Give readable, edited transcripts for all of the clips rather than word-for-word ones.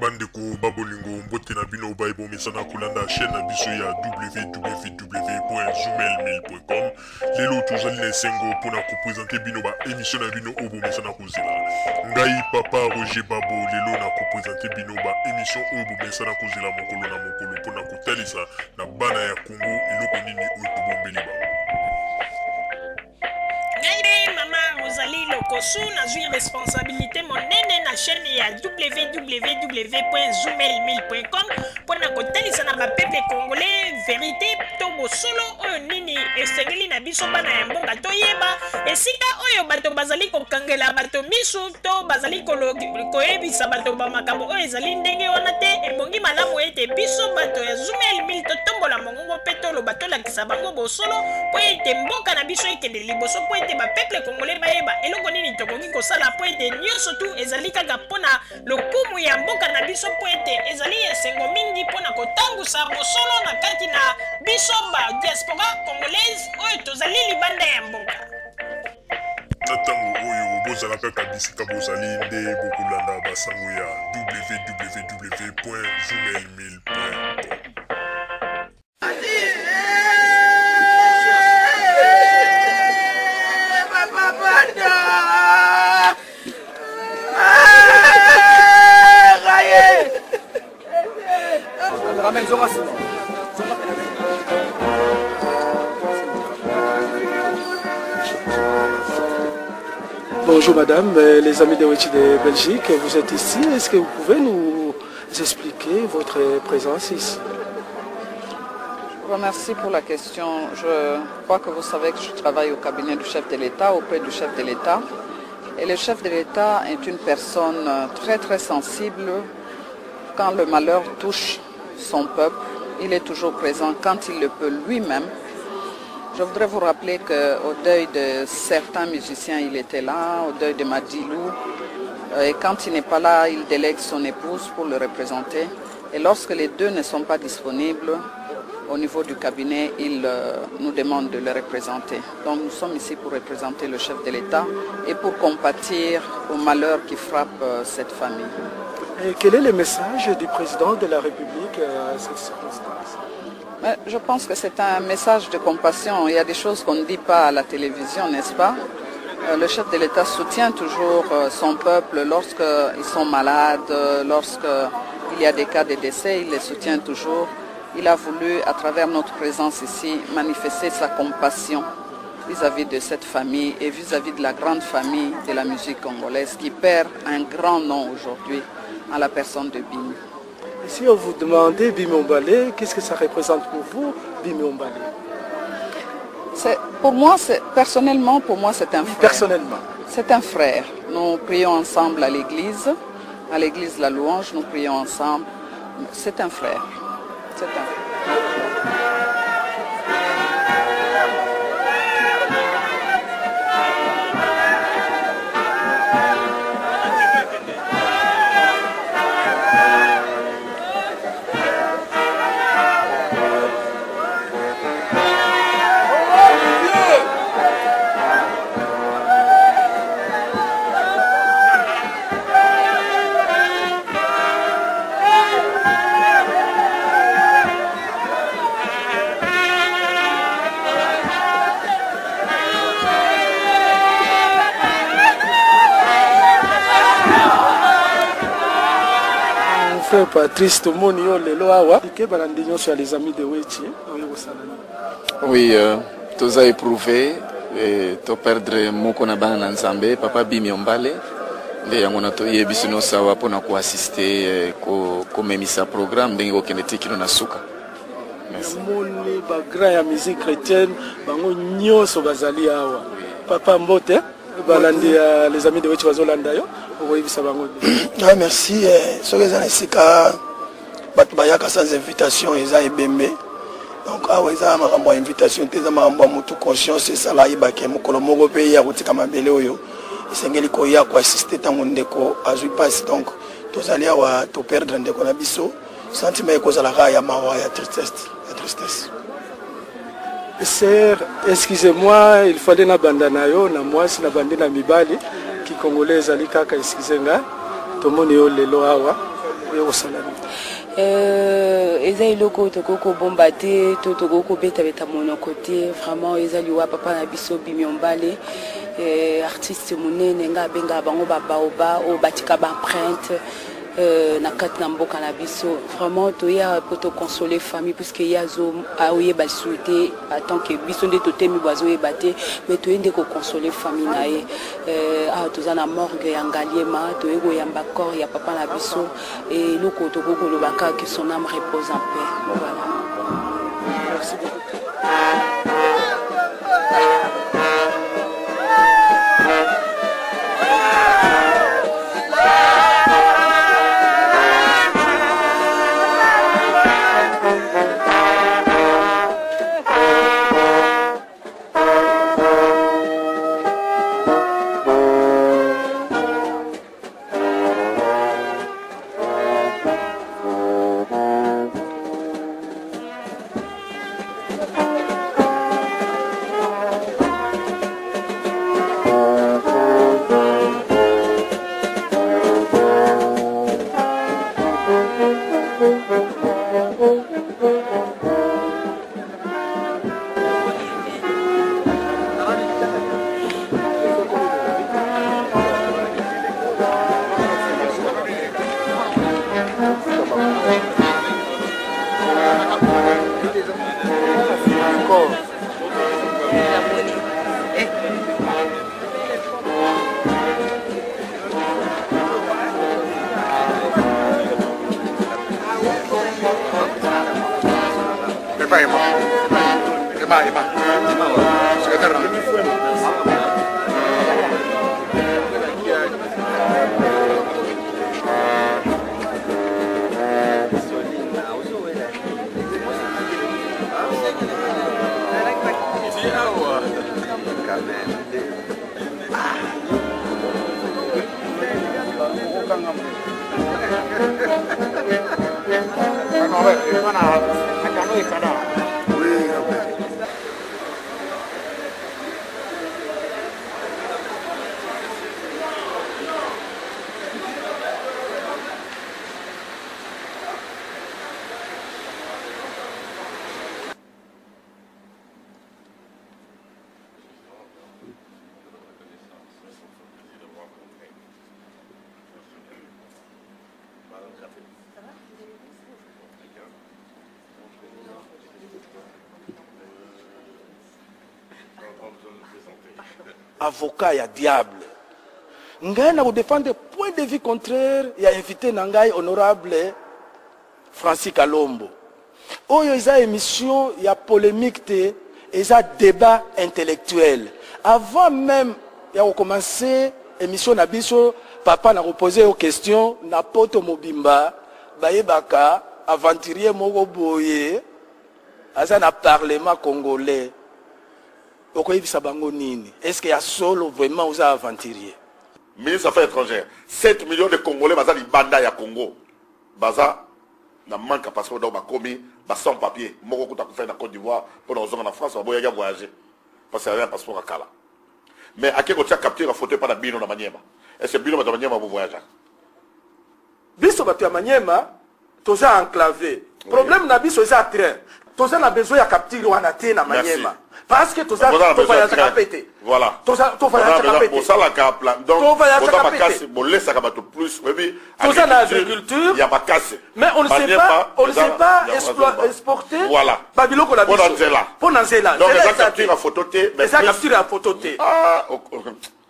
Bandeko babolingo mbote na bino baibo mesana kulanda chaîne na biso ya www.zoomel1000.com. Lelo tozali na esengo pona ko présenter bino ba émission na bino obo mesana kozela. Ngai papa Roger Babo lelo na ko présenter bino ba émission obo mesana kozela mokolo na mokolo pona kotalisa na bana ya Congo eloko nini oyo tobombeli ba. Maman Rosalie Lokosu n'a une responsabilité monene na chaîne ya www.zoomel1000.com pour na kotalisa na ba peuple congolais vérité to bosolo oyo nini esengeli na biso bana ya mboka toyeba esika oyo bato bazali kokangela bato misu to bazali koyebisa bato ba makambo oyo ezali ndenge wana te ebongi malamu ete biso bato ya Zoomel 1000 totombola mongongo pe toloba tolakisa bango bosolo po ete mboka na biso ekende liboso po ete ba peuple congolais bayeba eloko nini tokoki kosala po ete nyonso tu ezali kaka mpona lokumu ya mboka na biso po ete ezali esengo mingi mpona kotangusa bosolo na kati na biso ba diaspora congolaise oyo tozali libanda ya mboka. Na ntango oyo bozalaka kabisika bozali nde bokolanda basango ya www.zoomel1000.com. Bonjour madame, les amis de Wechi de Belgique, vous êtes ici, est-ce que vous pouvez nous expliquer votre présence ici? Je vous remercie pour la question. Je crois que vous savez que je travaille au cabinet du chef de l'État, auprès du chef de l'État. Et le chef de l'État est une personne très très sensible. Quand le malheur touche son peuple, il est toujours présent quand il le peut lui-même. Je voudrais vous rappeler qu'au deuil de certains musiciens, il était là, au deuil de Madilou. Et quand il n'est pas là, il délègue son épouse pour le représenter. Et lorsque les deux ne sont pas disponibles, au niveau du cabinet, il nous demande de le représenter. Donc nous sommes ici pour représenter le chef de l'État et pour compatir au malheur qui frappe cette famille. Et quel est le message du président de la République à cette circonstance? Je pense que c'est un message de compassion. Il y a des choses qu'on ne dit pas à la télévision, n'est-ce pas? Le chef de l'État soutient toujours son peuple lorsqu'ils sont malades, lorsqu'il y a des cas de décès, il les soutient toujours. Il a voulu, à travers notre présence ici, manifester sa compassion vis-à-vis de cette famille et vis-à-vis de la grande famille de la musique congolaise qui perd un grand nom aujourd'hui à la personne de Bimi. Si on vous demandait Bimi Ombale, qu'est-ce que ça représente pour vous, Bimi Ombale? Personnellement, pour moi, c'est un frère. Personnellement? C'est un frère. Nous prions ensemble à l'église La Louange, nous prions ensemble. C'est un frère. C'est un frère. Patrice Tomoni lelo awa que balandinyo sur les amis de Wechi. Oui, tous a éprouvé to perdre moko na bana nzambe papa Bimi Ombale le yango na to yebisino sawa pona ko assister ko memisa programme ndenge okende tikino na suka. Merci. Moni ba grand ya musique chrétienne bango nyoso bazali awa. Papa Mbote balandi les amis de Wechi bazolanda yo. Ah, merci. Ce que j'ai dit, sans invitation, ils ont ébémé. Donc, ils ont une invitation, ils ont une conscience, c'est ça, ils ont pays à Routikamabele, ils ont assisté à mon déco, à Zuipas. Donc, tous allés à tout perdre un déco à Bisso, sentiment que la raya mawa, la tristesse. Sœur, excusez-moi, il fallait na bandana yo, na moi, si na bandana mibali. Qui congolais ali kaka excusez-moi tomoni yo lelo awa oyo kosala nini eza eloko tokoko bomba te to tokoko betabeta monoko te vraiment eza liwa papa na biso Bimiombale artiste monene nga abenga bango babaoba oyo batika baempreinte na kati na mboka na biso vraiment toya po toconsoler famille puisque ye aoyeba lisusu te tant que biso nde totemi bo azoyeba te mais toye nde koconsoler famille na ye awa toza na morgue ya Ngaliema toye koyamba corps ya papa na biso eloko tokokolobaka que son âme repose en paix. Voilà. Merci beaucoup. Avocat ya diable ngai na défendre point de vue contraire ya invité na ngai honorable Francis Kalombo oyo eza émission ya polémique te eza débat intellectuel avant même ya commencer émission na biso papa na reposer aux questions na poto mobimba bayebaka aventurier moko boye aza na parlement congolais. Est-ce qu'il y a solo vraiment aux aventuriers? Ministre des Affaires étrangères, 7 millions de Congolais bazali banda ya Congo. Baza na manque de passeport donc bakomi ba sans papier. Moko kuta ku faire na Côte d'Ivoire pour nous en France, ba boya voyager. Parce qu'il y a un passeport à Kala. Mais à quel côté capture la photo pas na bino na Maniema? Est-ce que bino na Maniema vous voyager? Biso batu ya Maniema, toza enclavé. Problème na biso eza train. Toza na besoin ya capture wana te na Maniema. Parce que tout ça, tout va y péter. Voilà. Tout ça, tout va y péter. Pour ça, la capla. Donc, tout va y péter. Bon, laisse ça plus. Oui, tout ça, l'agriculture. Il y a pas casse. Mais on ne sait pas, on ne sait pas exporter. Voilà. Babylone qu'on a Pour Nanzela. Pour Nanzela. Donc, ça capture la photo T. Ça capture la photo T. Ah,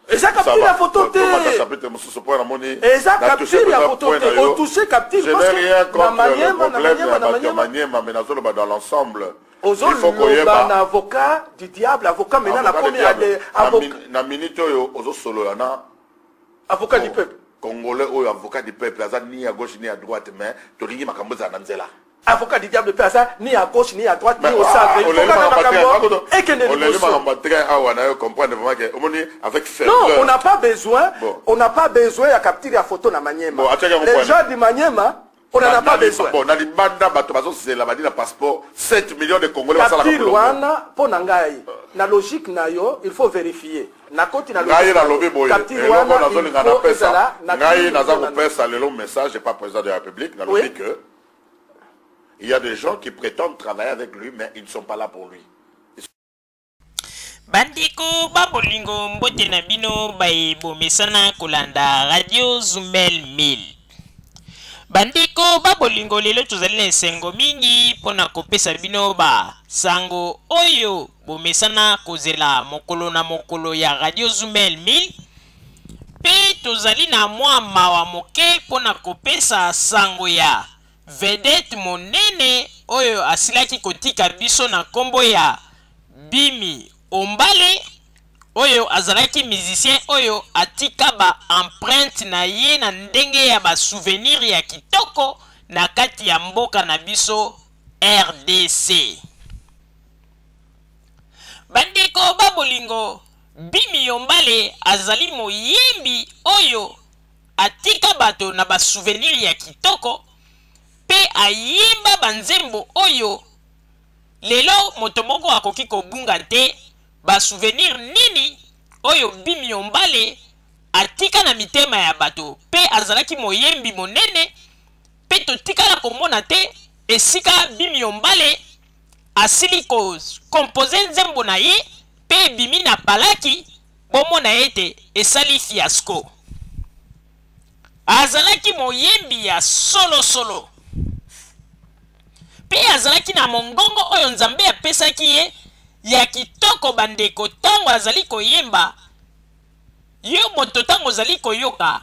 et ça capture la photo T. Et ça capture la photo T. On touche capture. Je n'ai rien contre le problème mais dans l'ensemble. Il faut qu'il y ait un avocat du diable, avocat maintenant la première avocat. Na minute ozo solo na avocat du peuple. Congolais ou avocat du peuple, ça ni à gauche ni à droite mais to ringi makambo za Nanzela. Avocat du diable peut ça ni à gauche ni à droite ni au centre. Il faut makambo et que ne comprendre vraiment que omoni avec fait. Non, on n'a pas besoin, on n'a pas besoin à capturer la photo na Maniema. Les gens du Maniema On n'en a pas besoin. Bon, dans les bandes, c'est la badine passeport, 7 millions de Congolais. Capture pour Nangaï. La logique, il faut vérifier. Nakoti na logique. Capture wana, le message, je pas président de la République. Il y a des gens qui prétendent travailler avec lui, mais ils ne sont pas là pour lui. Bandiko babolingo mbote na bino bai bomesana kolanda Radio Zumel 1000. Bandiko babolingo lelo tozali na esengo mingi pona kopesa bino ba sango oyo bomesana kozela mokolo na mokolo ya Radio Zumel 1000. Pe tozali na mwa mawa moke pona kopesa sango ya vedette monene oyo asilaki kotika biso na kombo ya Bimi Ombale oyo azalaki musicien oyo atika ba empreinte na ye na ndenge ya ba souvenir ya kitoko na kati ya mboka na biso RDC. Bandeko babolingo, Bimi Ombale azali moyembi oyo atika bato na ba souvenir ya kitoko pe ayemba banzembo oyo lelo motomoko akoki kobunga te ba souvenir nini oyo Bimi Ombale atika na mitema ya bato pe azalaki moyembi monene pe totikala komona te esika Bimi Ombale asili ko compose nzembo na ye pe bimi na palaki bomona ete esali fiasco. Azalaki moyembi ya solo pe azalaki na mongongo oyo Nzambe apesaki ye ya kitoko bandeko tango azali koyemba yo moto tango azali koyoka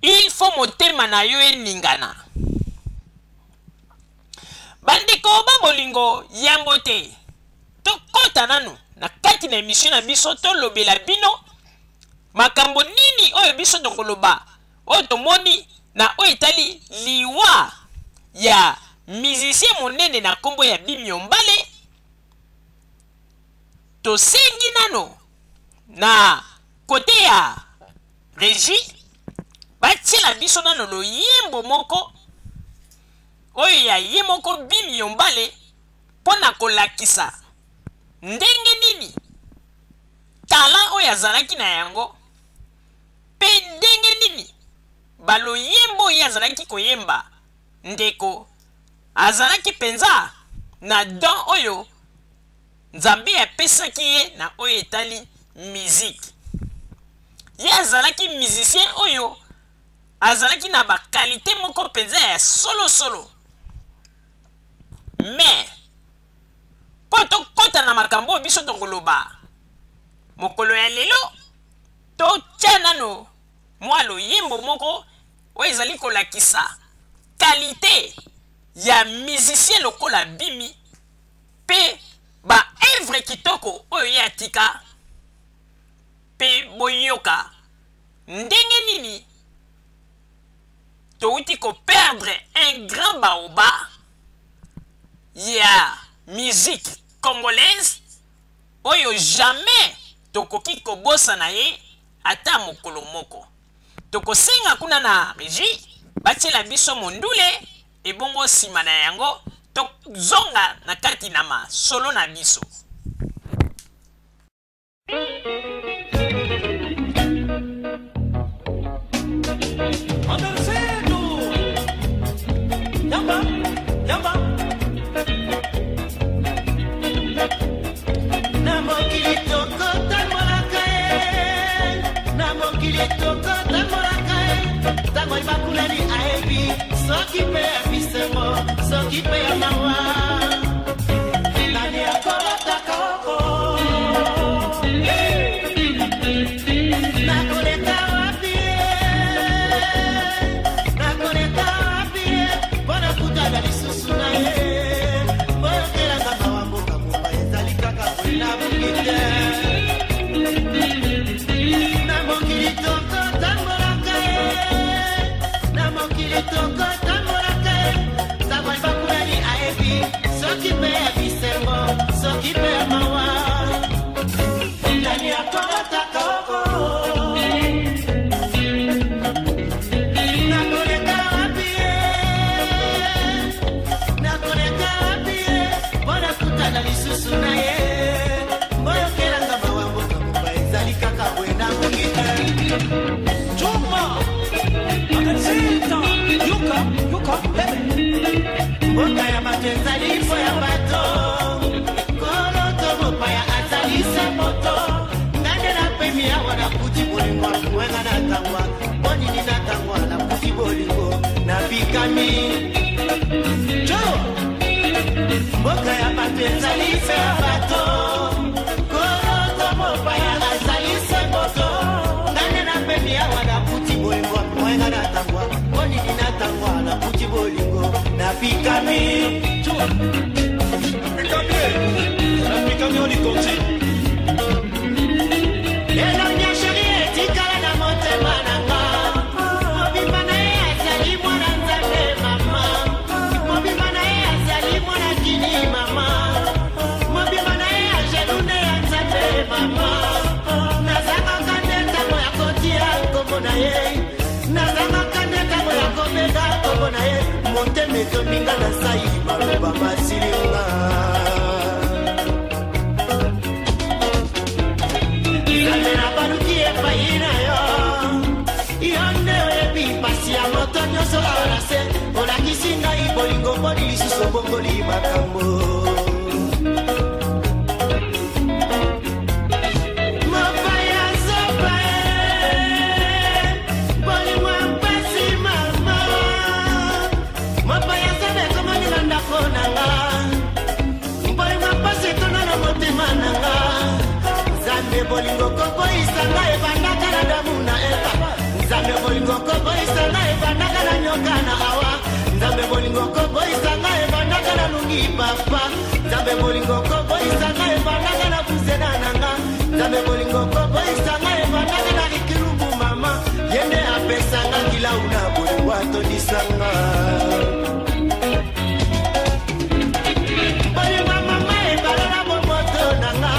il faut motema na yo eningana. Bandeko babolingo yambo te tokota nanu na kati na emission na biso tolobela bino makambo nini oyo biso tokoloba oyo tomoni na oyo etali liwa ya musicien monene na kombo ya Bimi Ombale. Tosengi nano na kote ya régie batiela biso nano loyembo moko oyo ya ye moko Bimi Ombale pona kolakisa ndenge nini tala oyo azalaki na yango pe ndenge nini baloyembo oyo azalaki koyemba ndeko azalaki penza na don oyo Nzambe apesaki ye na oyo etali musique. Ye azalaki musicien oyo azalaki na ba qualité moko penza ya solo. Mais poto kota na makambo biso tokoloba mokolo ya lelo to tchanano mwa loyembo moko oyo ezali kolakisa qualité ya musicien lokola Bimi pe ba œuvre kitoko oyo ya tika pe boyoka ndenge nini touti ko perdre un grand baoba ya musique congolaise oyo jamais tokoki kobosa na ye ata mokolo moko. Tokosenga kuna na régie batiela biso mondule ebongo sima na yango tozonga na kati na masolo na biso. Toko tamoraka, napikami jo mboka ya bato ezali se ya bato koloto mopaya azali se moto ngane napemi awa naputi bolingo mwenga natangwa onini natangwa naputi bolingo napikami napikami olikonti elonya sheri etikala na motema nanga mobimba na ye azali mwana nzambe mama mobimba na ye azali mwana kini mama mobimba na ye ajelune ya nzambe mama nazangaka nde ntango ya kotia nkombo na ye nazangaka nde ntango ya komeka nkombo na ye motema etombinga na sai maloba masilinga Zamena baluki epai na yo Yonde oyebi pasi ya moto nyonso alase olakisi ngai bolingo mboni lisusu obongoli makambo mopaya zoba bolingo mpasi mama mopaya zoba ekomani na ndako nanga bolingo mpasi etona na motema nanga Nzambe bolingo koko isanga ebandaka na damu na eva Nzambe bolingo koko isanga ebandaka na nyoka na awa Nzambe bolingo koko isanga ebandaka na lungi papa Nzambe bolingo koko isanga ebandaka na buzena nanga Nzambe bolingo koko isanga ebandaka na rikirubu mama Yende apesanga kila una bolingo atondisanga Bolingo mama ebalala bomoto nanga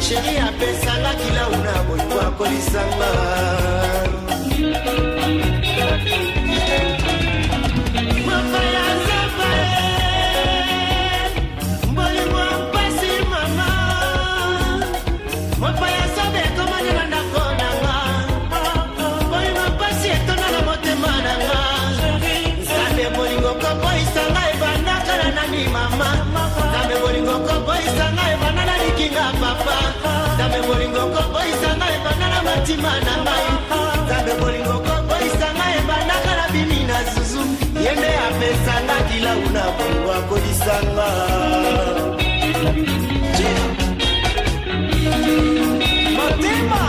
Chérie apesanga kila una bolingo akolisanga mapaya zapa bolingo mpasi mama mapaya sabe komani na ndako nanga bolingo mpasi etona na motema nanga nzambe bolingo kopo isanga ebandaka na nani mama nzambe bolingo kopo isanga ebanda na likinga papa Nzambe bolingo kopo isanga ebanda na matima na mai Nzambe bolingo kopo isanga ebanda na bimi na zuzu Yende apesanga kila una bolingo akolisanga Motema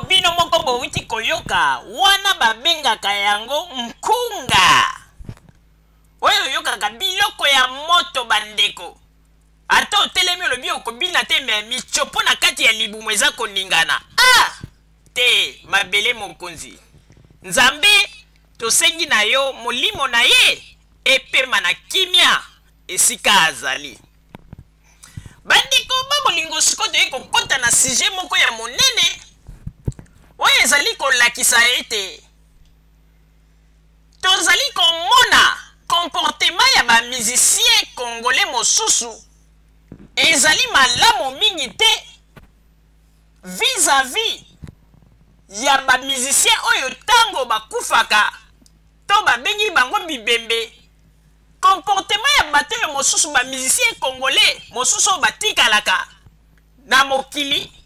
Bino moko bowiti koyoka wana babengaka yango mkunga oyo yokaka biloko ya moto bandeko ata otelemi olobi okobina te me michopo na kati ya libumu eza koningana te mabele mokonzi nzambe tosengi na yo molimo na ye epema na kimia esika azali bandeko babolingo siko toye kokota na sujet moko ya monene oyo ezali kolakisa ete tozali komona comportement ya bamusicien congolais mosusu ezali malamu mingi te vis-à-vis ya bamusicien oyo ntango bakufaka to babengi bango bibembe comportement ya bato oyo mosusu bamusicien congolais mosusu oyo batikalaka na mokili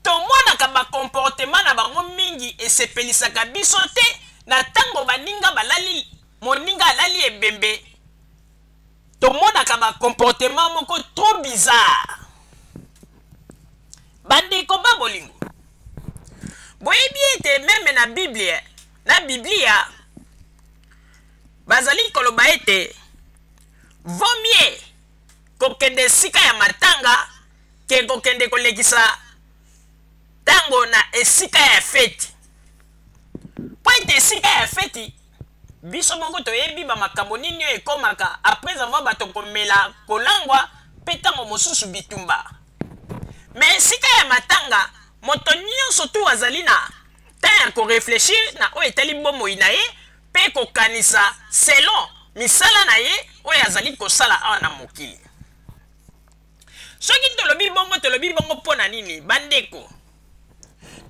tomonaka bacomportement na bango mingi esepelisaka biso te na ntango baninga balali moninga alali ebembe tomonaka bacomportement moko trop bizarre bandeko babolingo boyebi ete meme na biblia bazali koloba ete vomie kokende esika ya matanga ke kokende kolekisa tango na esika ya feti po ete esika ya feti biso moko toyebi bamakambo nini oyo ekomaka apres avoir bato komela kolangwa mpe ntango mosusu bitumba me esika ya matanga moto nyonso tu azali na ntan ya koreflechir na oyo etali bomoi na ye mpe kokanisa selon misala na ye oyo azali kosala awa na mokili soki tolobi bongo mpo na nini bandeko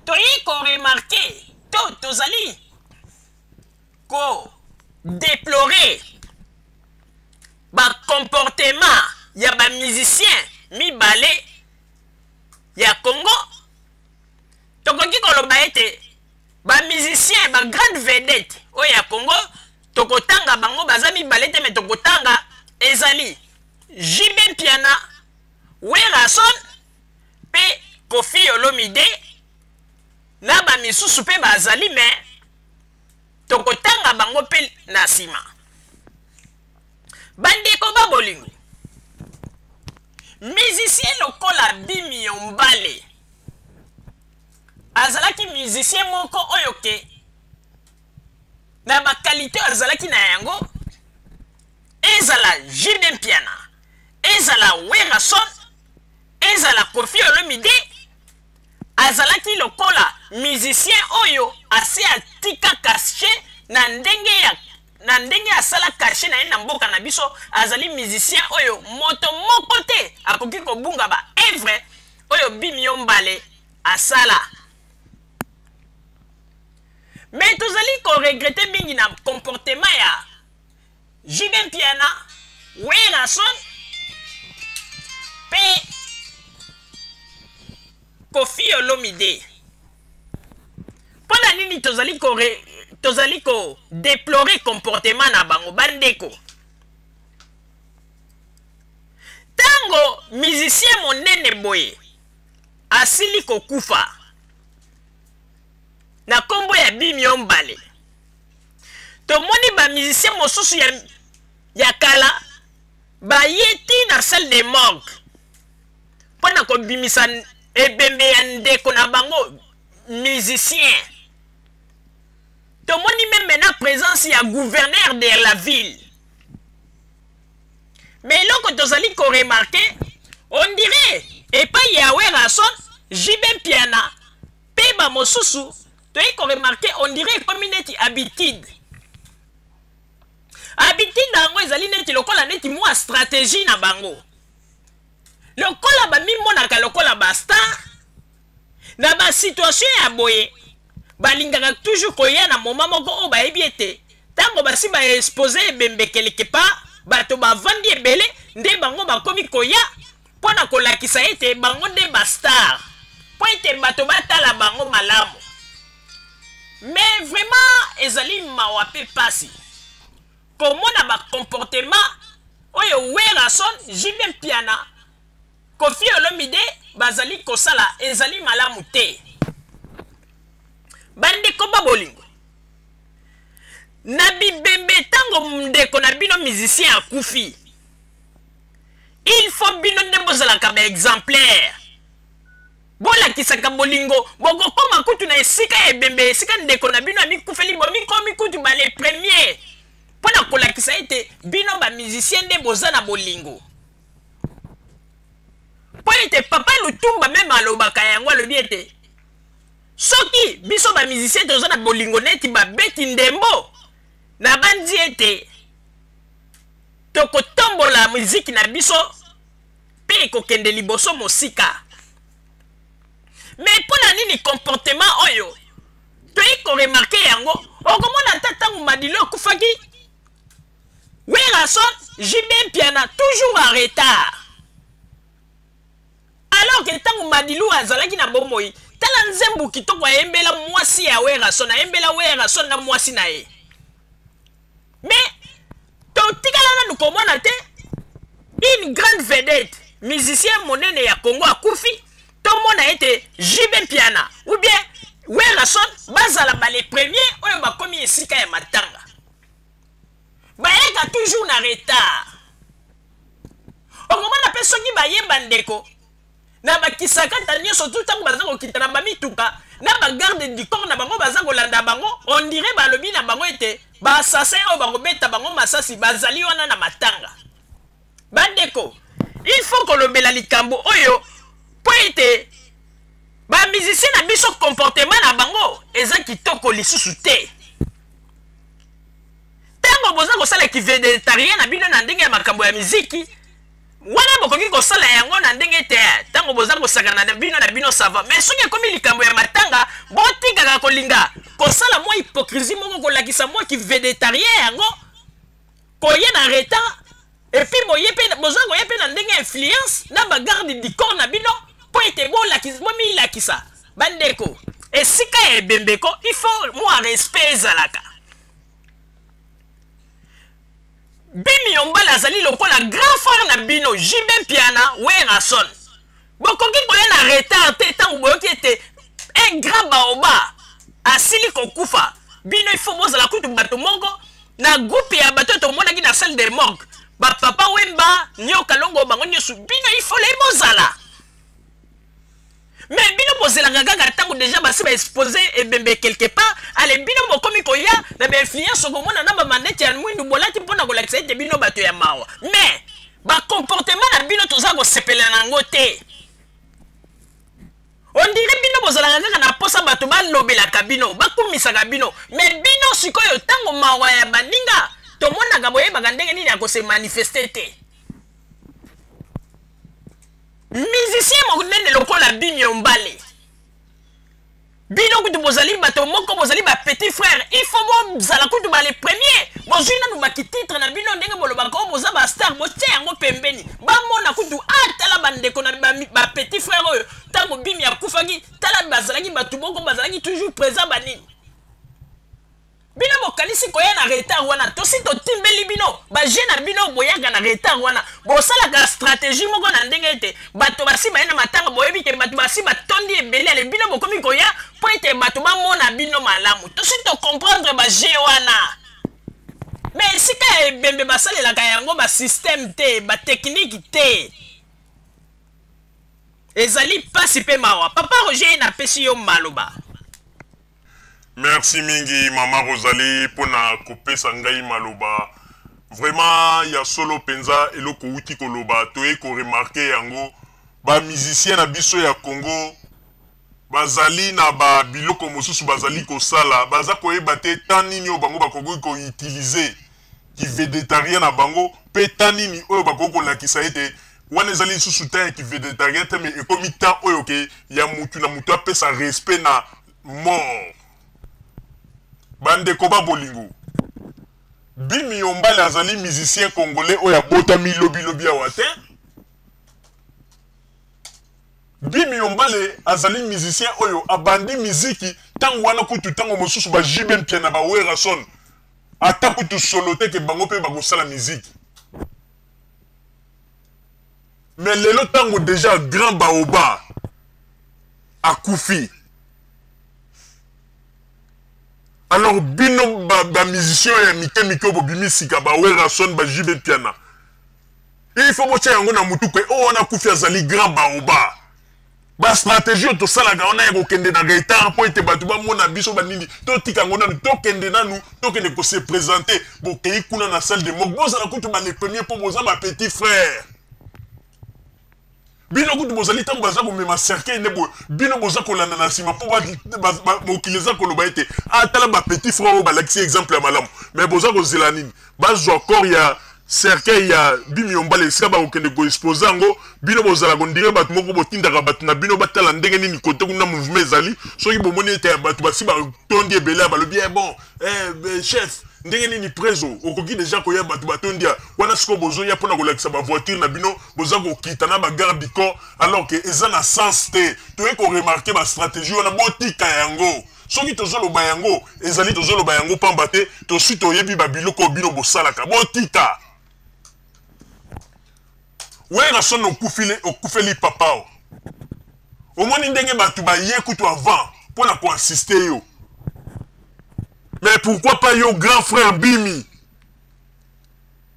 toyi koremarke to tozali kodeplore bacomportement ya bamusicien mibale ya Congo tokoki koloba ete bamusicien bagrande vedette oyo ya Congo tokotanga bango baza mibale te me tokotanga ezali JB Mpiana Werason mpe Koffi Olomide na bamisusu mpe bazali me tokotanga bango mpe na nsima bandeko babolingo musicien lokola Bimio Mbale azalaki musicien moko oyo ke na bakalite oyo azalaki na yango ezala JB Mpiana ezala Werason ezala Koffi Olomide azalaki lokola musicien oyo asi atika kashe na ndenge asala kashe na ye na mboka na biso azali musicien oyo moto moko te akoki kobunga ba evre oyo Bimio Mbale asala me tozali koregrete mingi na comportement ya JB Mpiana Werason mpe Koffi Olomide mpona nini tozali kodeplore comportement na bango bandeko ntango musicien monene boye asili kokufa na nkombo ya Bimio Mbale tomoni bamusicien mosusu ya kala baye ti na salle de morgue mpona kobimisa ebembe ya ndeko na bango musicien tomoni meme na présence ya gouverneur de la ville mais eloko tozali koremarke on dirait epai ya Werason Jibin Piana, Peba Mosusu, tu as remarqué, on dirait comme une habitude. Habitude nango ezali neti lokola neti mwa stratégie na bango. Lokola ba mimonaka lokola ba star. Na ba situation ya boye. Balingaka toujours koya na moment moko o ba ebiete. Tango basi ba exposer ebembe quelque part, bato ba vandi ebele nde bango ba komi koya pona kolakisa ete bango nde ba star. Po ete bato batala bango malamu. Mais vraiment ezali mawape pasi. Komona ba comportement oyo Werason Jibin Piana Koffi Olomide bazali kosala ezali malamu te. Bandeko ba bolingo na bibembe tango ndeko na bino musicien akufi, il faut bino nde bozalaka ba exemplaire. Bolakisaka bolingo bokokoma kutu na esika ebembe esika ndeko na bino amikufeli bomikomi kutu bale premier pona kolakisa ete bino ba musicien nde boza na bolingo. Po ete Papa Lutumba même alobaka yango alobi ete soki biso ba musicien toza na bolingo neti ba beti ndembo na bandi ete tokotombola muziki na biso pe kokende liboso mosika. Mais pona nini comportement oyo toyi ko remarquer yango okomona tatangu madilo kufaki Werason Jibin Piana toujours en retard. Alors que tangu madilu azalaki na bomoi tala nzembu kitoko ayembela mwasi ya Werason ayembela Werason na mwasi na ye. Mais totikala na nukomona te une grande vedette musicien monene ya Congo akufi tomona ete Jibin Piana ou bien Werason bazala ba les premiers oyo bakomi esika ya matanga. Bayeka toujours na retard. Okomona pe soki bayeba ndeko na bakisaka tanyoso tout tango baza kokita na bamituka na bagarde du corps na bango baza kolanda bango on dirait balobi na bango ete ba assassin oyo bakobeta bango masasi bazali wana na matanga. Bandeko il faut kolobela likambo oyo po ete ba musicien na biso comportement na bango eza kitoko lisusu te. Tango boza kosala kivegetarien na bino na ndenge ya makambo ya miziki wana bokoki kosala yango na ndenge te tango boza kosakana na bino sava. Mais soki ekomi likambo ya matanga botikaka kolinga kosala mwa hypocrisie moko kolakisa mwa kivegetarien yango koye na retard et puis boza koye pe na ndenge influence na bagarde du corps na bino po ete bomilakisa. Bandeko esika ebembeko il faut mwa respect ezalaka. Bimi Yombala azali lokola grand frère na bino Jibin Piana Werason. Bokoki koya na retard te tango boyoki ete un grand baoba asili kokufa. Bino il faut bozala kutu bato moko na groupe ya bato tomonaki na salle de morgue. Ba Papa Wemba Nyoka Longo bango nyosu bino il faut les bozala. Mais bino bozela kaka tango déjà basi ba exposer ebembe quelque part ale bino bokomi koya na ba influence komona na ba manete ya mwindu bolati mpona kolakisa ete bino bato ya mawa. Mais ba comportement na bino toza ko sepela nango te. On dirait bino bozala kaka na posa bato ba lobelaka bino bakumisaka bino. Mais bino sikoyo tango mawa ya baninga tomona ka boyeba ndenge nini akose manifester te. Musicien monene lokola Bimi Yombala bino kutu bozali bato moko bozali ba petit frère il faut bozala kutu ba les premiers bozina no makititre na bino ndenge boloba ko boza ba star botie yango pembeni bamona kutu atala bandeko na ba petit frère oyo tango Bimi akufaki tala bazalaki bato moko bazalaki toujours présent banini bino bokanisi koya na retard wana tosi totimbeli bino ba jeune na bino boyaka na retard wana bosala ka stratégie moko na ndenge ete bato basi ba na matanga boyebi ke bato basi batondi ebele ale bino bokomi koya po ete bato bamona bino malamu tosi to comprendre ba je wana. Mais sika ebembe basalelaka yango ba système te ba technique te ezali pasi pe mawa. Papa Roger na pesi yo maloba. Merci mingi Mama Rosalie pona kopesa ngai maloba. Vraiment ya solo penza eloko uti koloba toye ko remarquer yango ba musicien na biso ya Congo bazali na ba biloko mosusu bazali kosala baza koyeba te tant nini oyo bango bakoki koutilize ki végétarien na bango pe tant nini oyo bakoki kolakisa ete wana ezali lisusu temps ya ki végétarien te mais ekomi temps oyo ke ya mutu na mutu apesa respect na mort bandeko ba bolingo Bimi Yombale azali musicien congolais oyo abotami lobi awa te Bimi Yombale azali musicien oyo abandi miziki tango wana kutu tango mosusu ba jibe mpiana ba wera son ata kutu solo te ke bango pe bakosala miziki mais lelo tango déjà grand baoba akufi alors bino ba musicien ya mike bobimi sika ba wera son ba jibe mpiana il faut bocha yango na mutu pe o wana kufi azali grand baoba ba stratégie to sala ga ona yako kende na guitar po ete batu ba mona biso ba nini to tika ngona to kende nanu to kende ko se présenter bo kei kuna na salle de mok boza na kutu ba les premiers po boza ba petit frère bino kutu bozali tango baza ko mema cercle ne bo bino boza ko landa na sima po ba mokileza ko loba ete atala ba petit frère ba laxi exemple ya malamu mais boza ko zela nini ba zo encore ya cercueil ya Bimi Yombale sika ba okende ko expose ngo bino bozala ko ndire batu moko botindaka batu na bino batala ndenge nini kote kuna mouvement ezali soki bomoni ete batu basi ba tondi ebele ba lobi bon chef ndenge nini prezo okoki déjà ko ya batu batondia wana siko bozo ya pona ko lakisa ba voiture na bino boza ko kitana ba gare biko alors que eza na sens te to ko remarquer ba stratégie wana botika yango soki tozoloba yango ezali tozoloba yango pamba te to suite oyebi ba biloko bino bosalaka botika wera son okufeli papa o moni ndenge batu ba ye kutu avant pour na ko assister yo mais pourquoi pas yo grand frère Bimi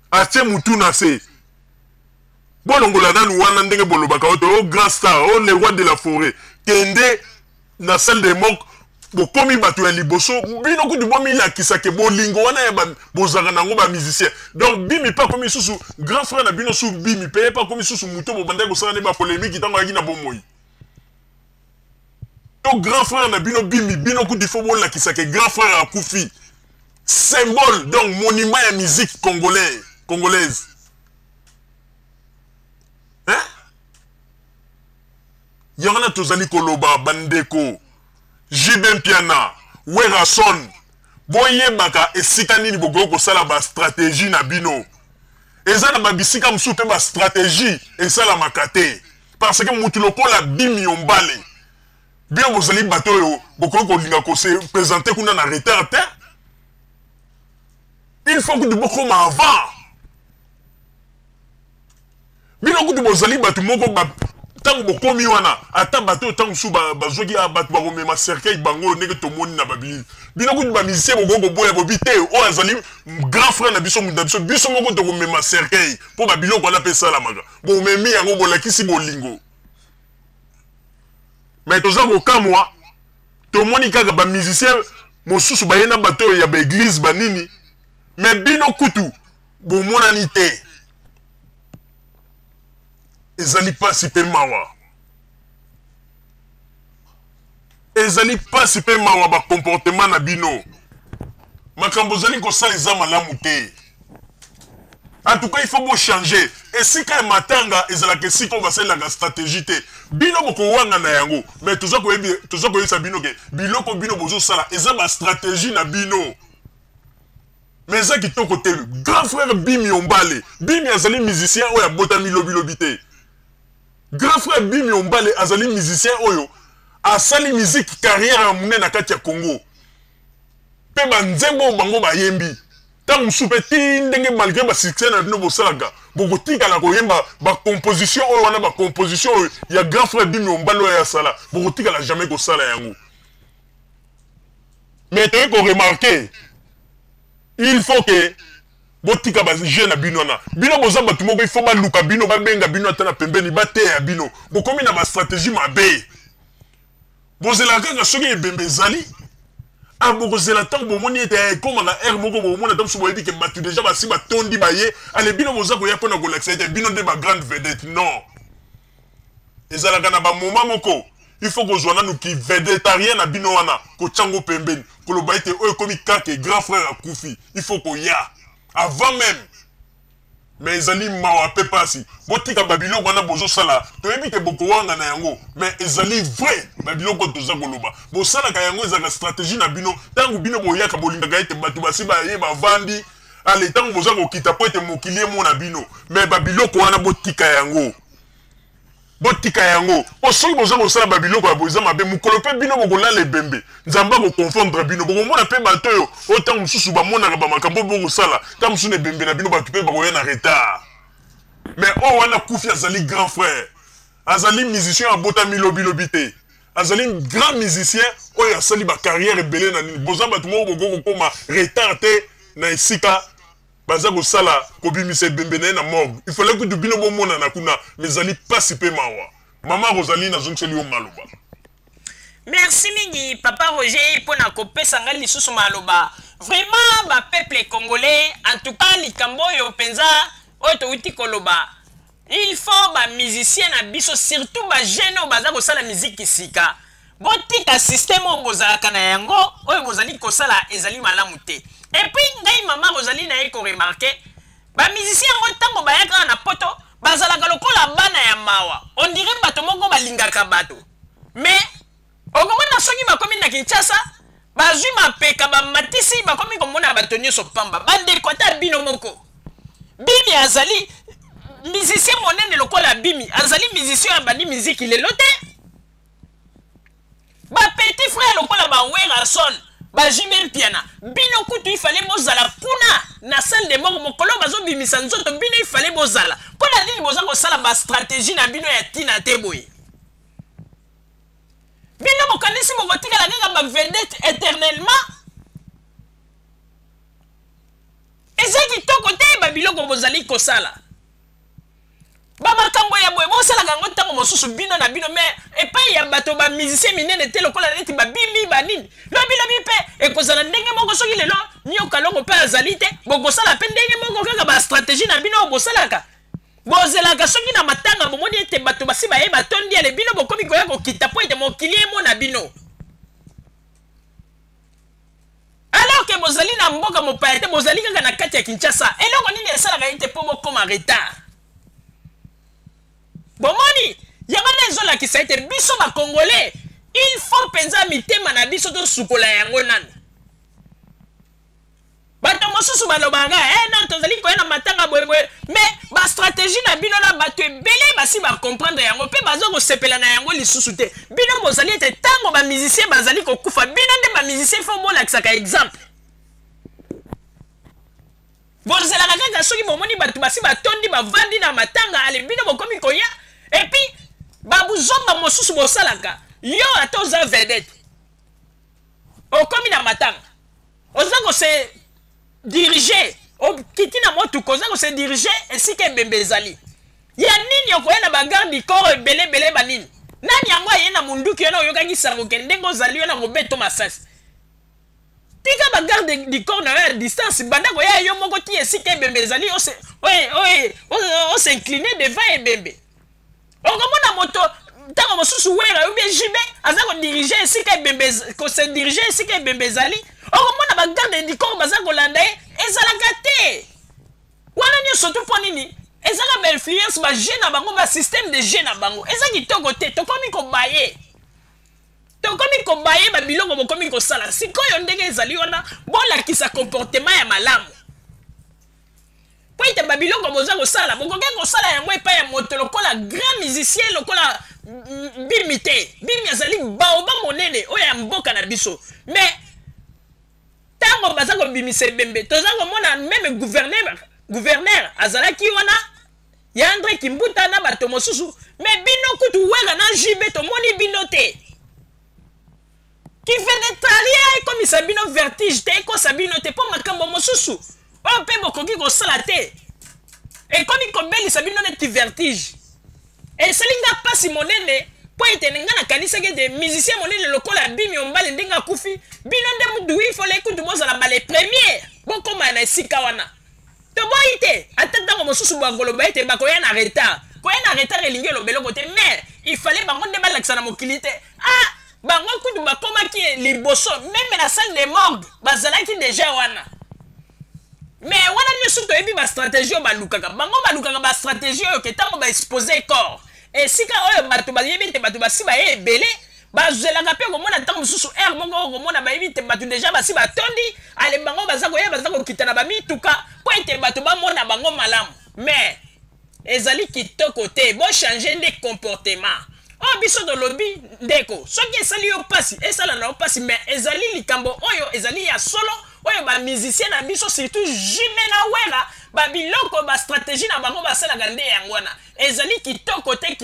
atie mutu na se bolongola nanu wana ndenge bolobaka o grand star o le roi de la forêt kende na salle de mok bokomi batu ya liboso bino kutu bomi lakisa ke bolingo wana ya bozaka nango ba musicien donc Bimi pas comme susu grand frère na bino su Bimi paye pas comme susu muto bobanda ko sala ne ba polémique tango aki na bomoi to grand frère na bino Bimi bino kutu fo bon lakisa ke grand frère akufi symbole donc monument ya musique congolaise hein yangana tozali koloba bandeko Jibe Mpiana, wera son, boye baka esika nini boko kosala ba stratégie na bino. Eza na babisika msupe ba stratégie esala makate. Parce que mutu lokola Bimi Yombale. Bien bozali bato yo boko kolinga ko se présenter kuna na retard te. Il faut que du boko ma avant. Bino kutu bozali bato moko ba tango bokomi wana ata bato tango su bazoki bato bakomema cercueil bango ndenge tomoni na babili bino kutu ba musicien boko boya bobite o azali grand frère na biso biso moko tokomema cercueil po ba biloko wana pesa la maga bo memi yango bolakisi bolingo mais toza ko kamwa tomoni kaka ba musicien mosusu bayena bato ya ba église banini mais bino kutu bomonani te ezali pasi pe mawa ezali pasi pe mawa ba comportement na bino makambo zali ko sala eza malamu te en tout cas il faut bo changer esika matanga ezala ke siko basela la stratégie te bino boko wanga na yango mais toza ko yesa bino ke biloko bino bozo sala eza ba stratégie na bino mais ça qui toko te grand frère Bimi Yombale Bimi azali musicien oya botami lobi te grand frère Bimi Yombale azali musicien oyo asali musique carrière ya mune na kati ya Congo pe banzembo bango bayembi tangu supe ti ndenge malgré ba succès na bino bosalaka bokotika na koyemba ba composition oyo wana ba composition oyo ya grand frère Bimi Yombale oyo ya sala bokotika la jamais ko sala yango mais tu ko remarquer il faut que botika ba jeune na bino na bino boza batu moko il faut ba luka bino ba benga bino atana pembeni ba te ya bino bokomi na ba stratégie mabe bozela kaka soki ebembe zali bokozela tango bomoni ete koma na air moko bomona tango sobo yebi ke batu déjà basi batondi baye ale bino boza koya pona kolakisa ete bino nde ba grande vedette non ezalaka na ba moment moko il faut que zwana nous qui végétarien na bino wana ko chango pembeni ko lo baite o komi kake grand frère akufi il faut ko ya avant même mais ezali mawa pe pasi botika babiloko wana bozo sala to ebite boko wanga na yango mais ezali vrai babiloko toza koloba bo sala ka yango ezaka stratégie na bino tangu bino boyaka bolinga gaite batu basiba ye bavandi ale tangu boza ko kita po ete mokilie mo na bino mais babiloko wana botika yango osoki boza kosala babiloko ya boza mabe mokolo mpe bino bokola lebembe nzamba koconfondre bino bokomona mpe bato oyo oyo ntango mosusu bamonaka bamakambo bokosala ntango mosusu na ebembe na bino bato mpe bakoya na retard mais oyo wana kufi azali grand frère azali musicien abotami lobilobi te azali grand musicien oyo asali bacarrière ebele na nini boza bato moko kokokoma retard te na esika baza kosala kobimisa ebembe na ye na morgue il fallait que bino bomona na kuna mais ezali pasi mpe mawa mama Rosalie nazongiseli yo maloba. Merci mingi papa Roger mpona kopesa ngai lisusu maloba vraiment bapeuple congolais en tout cas likambo oyo mpenza oyo touti koloba il faut bamusicien na biso surtout bajeune oyo baza kosala miziki sika botika systeme oyo bozalaka na yango oyo bozali kosala ezali malamu te. Et puis, ngai mama Rosalie na eko remarqué, ba musicien ngo tango bayaka na poto, bazalaka lokola bana ya mawa. On dirait bato moko balingaka bato. Mais okomona soki bakomi na Kinshasa, bazwi mapeka ba matisi bakomi komona bato nyoso pamba. Bande kota bino moko. Bimi azali musicien monene lokola Bimi, azali musicien ya bandi musique lelo te. Ba petit frère lokola ba Wera Son. Bajimel piana bino kutu il fallait bozala kuna na salle de mort mokolo bazo bimisa nzoto bino il fallait bozala pona nini boza ko sala ba stratégie na bino ya tina te boye bino bokanisi bokotika la ngaka ba vedette éternellement ezaki toko te ba biloko bozali ko sala bamakambo ya boye bosalaka ngo ntango mosusu bino na bino mais epai ya bato bamusicien minene te lokola neti babimi banini lobilobi mpe ekozala ndenge moko soki lelo nyoka longo mpe azali te bokosala mpe ndenge moko kaka bastratégie na bino oyo bosalaka bozelaka soki na matanga bomoni ete bato basi baye batondi ale bino bokomi koya kokita po ete mokili emo na bino alors ke bozali na mboka mopaya te bozali kaka na kati ya Kinshasa eloko nini esalaka ete mpo bokoma retard bomoni yango na ezolakisa ete biso bakongolais il faut mpenza mitema na biso tosukola yango nani bato mosusu balobanga non tozali koya na matanga boyeboye mais bastratégie na bino na bato ebele basi bacomprendre yango mpe baza kosepela na yango lisusu te bino bozali ete ntango bamusicien bazali kokufa bino nde bamusicien fo bolakisaka exemple bozelaka kaka soki bomoni bato basi batondi bavandi na matanga ale bino bokomi koya et puis babuzomba mosusu bosalaka yo ata oza vedette okomi na matanga oza kose dirige okiti na motuka oza kose dirige esika ebembe ezali ya nini okoya na bagarde corps ebelebele banini nani yango aye na munduki yo na oyokaki sango ke ndenge ozali yo na kobeto masasi tika bagarde du corps na yo ya distance banda koya yo moko ti esika ebembe ezali osincline devant ebembe okomona moto ntango mosusu wera ubie jibe aza kodirige esika ebembe kose dirige esika ebembe ezali okomona bagarde du corps baza kolanda ye ezalaka te wana nyonso to mpo nini ezaka bainfluence baje na bango basystème de je na bango eza kitoko te tokomi kobaye babiloko bokomi kosala sikoyo ndenge ezali wana bolakisa comportement ya malamu po ete babiloko boza kosala bokoki kosala yango epai ya moto lokola grand musicien lokola Bimi te Bimi azali baoba monene oyo ya mboka na biso mais ntango baza kobimisa ebembe toza komona meme gouverneur azalaki wana ya Andre Kimbuta na bato mosusu mais bino kutu wera na jibe tomoni bino te kivenetalia ekomisa bino vertige te ekosa bino te mpo makambo mosusu oyo mpe bokoki kosala te ekomi kobelisa bino neti vertige esalinga pasi monene mpo ete nga nakanisaki ete musicien monene lokola Bimi Ombale ndenge akufi bino nde mudu ifole kutu bozala bale premiere bokoma na esika wana toboyi te ata ntango mosusu bakoloba ete bakoya na retard koya na retard elingi elobeloko te mais il fallait bango nde balakisa na mokili te. Ah, bango kutu bakomaki liboso même na salle de morgue bazalaki déjà wana. Mais wana nyonso toyebi bastratégie oyo balukaka. Bango balukaka bastratégie oyo ke ntango baexpose corps. Esika oyo bato bayebi te bato basi baye ebele bazelaka mpe komona ntango mosusu aire moko komona bayebi te bato déjà basi batondi ale bango baza koya baza kokita na bamituka mpo ete bato bamona bango malamu. Mais ezali kitoko te bochange nde comportement oyo biso tolobi ndeko soki esali yo mpasi esala na yo mpasi mais ezali likambo oyo ezali ya solo oyo bamusicien na biso surtout Jimé na Wera babiloko bastratégie na bango basalaka nde yango wana ezali kitoko te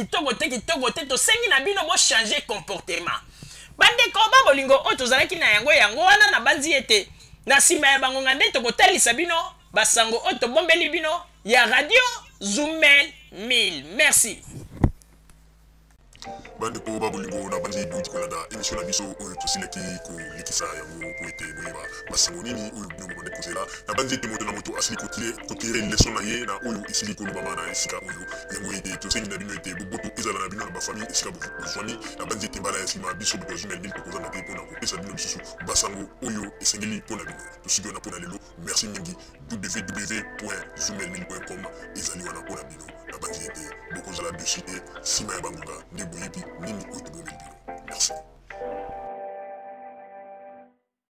tosengi na bino bochange comportement bandeko babolingo oyo tozalaki na yango wana na banzi ete na nsima ya bangonga nde tokotalisa bino basango oyo tobombeli bino ya radio Zumel 1000. Merci. bandeko babolingo na bandi duti kolanda émission na biso oyo tosilaki kolikisa yango po ete boyeba basango nini oyo bino bobande kozela na bandi ete moto na moto asili kotire leson na ye na oyo esili kolobama na esika oyo yango ete tosengi na bino ete boboto ezala na bino na bafamille esika bozwani na bandi ete mbala ya nsima biso boto Zumel 1000 tokozanga te mpona kopesa bino lisusu basango oyo esengeli mpona bino tosiki wana mpona lelo merci mingi www.zumel1000.com ezali wana mpona bino na bandi ete bokozala dessus te nsima ya bangonga nde boyebi nini oyo tobomeli bino merci.